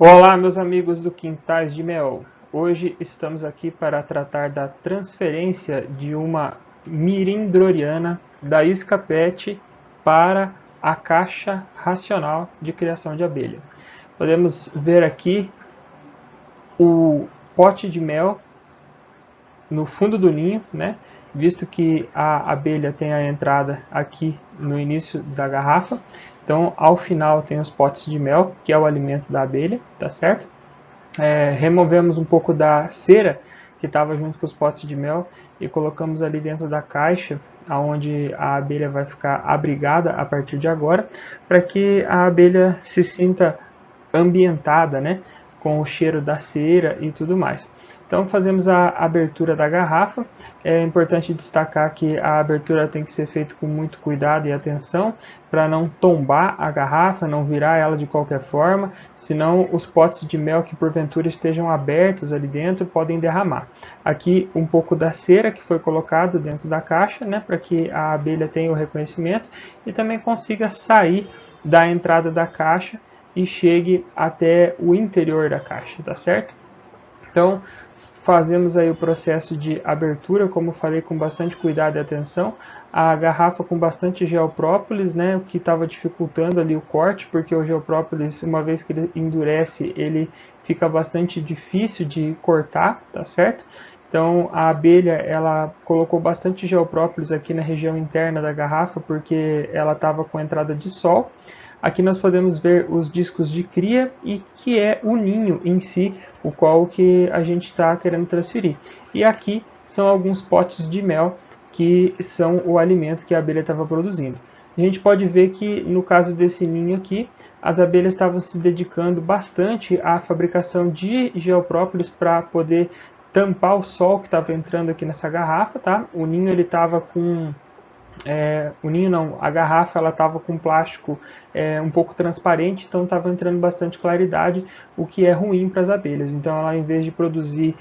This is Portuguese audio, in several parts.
Olá, meus amigos do Quintais de Mel. Hoje estamos aqui para tratar da transferência de uma mirindroriana da isca PET para a caixa racional de criação de abelha. Podemos ver aqui o pote de mel no fundo do ninho, né? Visto que a abelha tem a entrada aqui no início da garrafa. Então, ao final tem os potes de mel, que é o alimento da abelha, tá certo? Removemos um pouco da cera que estava junto com os potes de mel e colocamos ali dentro da caixa, onde a abelha vai ficar abrigada a partir de agora, para que a abelha se sinta ambientada, né, com o cheiro da cera e tudo mais. Então fazemos a abertura da garrafa. É importante destacar que a abertura tem que ser feita com muito cuidado e atenção para não tombar a garrafa, não virar ela de qualquer forma, senão os potes de mel que porventura estejam abertos ali dentro podem derramar. Aqui um pouco da cera que foi colocado dentro da caixa, né, para que a abelha tenha o reconhecimento e também consiga sair da entrada da caixa e chegue até o interior da caixa, tá certo? Então, fazemos aí o processo de abertura, como falei, com bastante cuidado e atenção. A garrafa com bastante geoprópolis, né, o que estava dificultando ali o corte, porque o geoprópolis, uma vez que ele endurece, ele fica bastante difícil de cortar, tá certo? Então a abelha ela colocou bastante geoprópolis aqui na região interna da garrafa, porque ela estava com entrada de sol. Aqui nós podemos ver os discos de cria e que é o ninho em si, o qual que a gente está querendo transferir. E aqui são alguns potes de mel que são o alimento que a abelha estava produzindo. A gente pode ver que no caso desse ninho aqui, as abelhas estavam se dedicando bastante à fabricação de geoprópolis para poder tampar o sol que estava entrando aqui nessa garrafa, tá? O ninho ele estava com o ninho não, a garrafa ela estava com plástico um pouco transparente, então estava entrando bastante claridade, o que é ruim para as abelhas. Então ela, em vez de produzir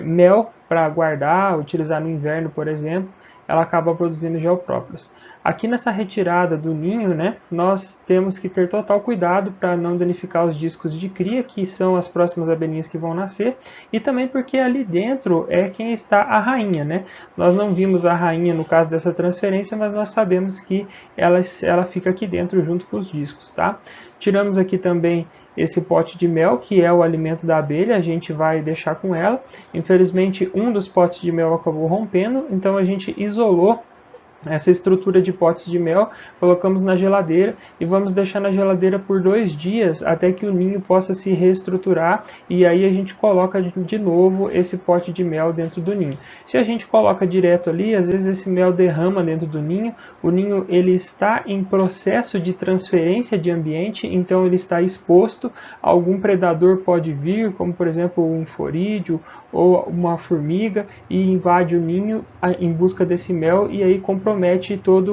mel para guardar, utilizar no inverno, por exemplo, ela acaba produzindo geoprópolis. Aqui nessa retirada do ninho, né, nós temos que ter total cuidado para não danificar os discos de cria, que são as próximas abelhinhas que vão nascer, e também porque ali dentro é quem está a rainha, né? Nós não vimos a rainha no caso dessa transferência, mas nós sabemos que ela fica aqui dentro junto com os discos, tá? Tiramos aqui também esse pote de mel, que é o alimento da abelha, a gente vai deixar com ela. Infelizmente, um dos potes de mel acabou rompendo, então a gente isolou essa estrutura de potes de mel, colocamos na geladeira e vamos deixar na geladeira por 2 dias até que o ninho possa se reestruturar, e aí a gente coloca de novo esse pote de mel dentro do ninho. Se a gente coloca direto ali, às vezes esse mel derrama dentro do ninho. O ninho ele está em processo de transferência de ambiente, então ele está exposto. Algum predador pode vir, como por exemplo um forídeo ou uma formiga, e invade o ninho em busca desse mel, e aí compromete toda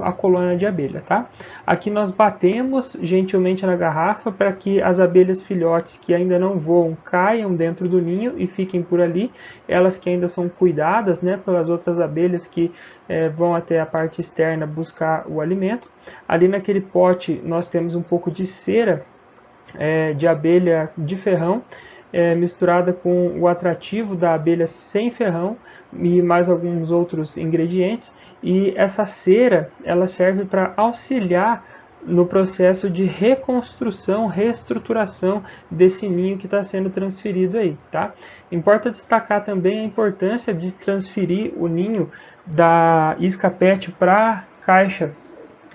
a colônia de abelha, tá? Aqui nós batemos gentilmente na garrafa para que as abelhas filhotes que ainda não voam caiam dentro do ninho e fiquem por ali, elas que ainda são cuidadas, né, pelas outras abelhas que vão até a parte externa buscar o alimento. Ali naquele pote nós temos um pouco de cera de abelha de ferrão, misturada com o atrativo da abelha sem ferrão e mais alguns outros ingredientes. E essa cera ela serve para auxiliar no processo de reconstrução, reestruturação desse ninho que está sendo transferido aí, tá? Importa destacar também a importância de transferir o ninho da isca PET para a caixa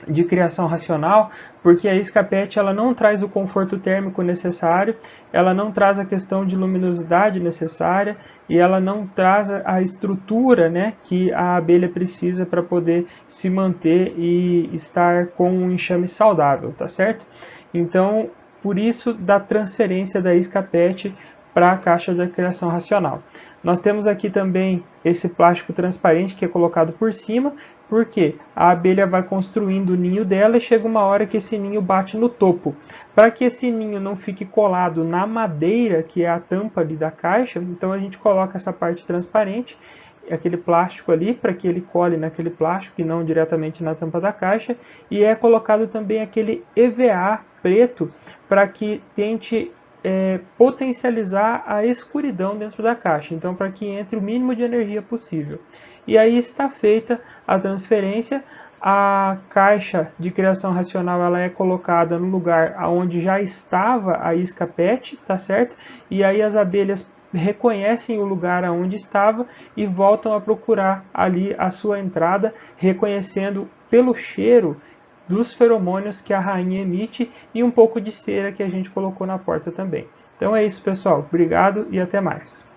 de criação racional, porque a isca PET ela não traz o conforto térmico necessário, ela não traz a questão de luminosidade necessária e ela não traz a estrutura, né, que a abelha precisa para poder se manter e estar com um enxame saudável, tá certo? Então, por isso da transferência da isca PET para a caixa de criação racional. Nós temos aqui também esse plástico transparente que é colocado por cima, porque a abelha vai construindo o ninho dela e chega uma hora que esse ninho bate no topo. Para que esse ninho não fique colado na madeira, que é a tampa ali da caixa, então a gente coloca essa parte transparente, aquele plástico ali, para que ele cole naquele plástico e não diretamente na tampa da caixa, e é colocado também aquele EVA preto para que tente potencializar a escuridão dentro da caixa, então para que entre o mínimo de energia possível. E aí está feita a transferência. A caixa de criação racional ela é colocada no lugar onde já estava a isca PET, tá certo? E aí as abelhas reconhecem o lugar onde estava e voltam a procurar ali a sua entrada, reconhecendo pelo cheiro dos feromônios que a rainha emite e um pouco de cera que a gente colocou na porta também. Então é isso, pessoal. Obrigado e até mais.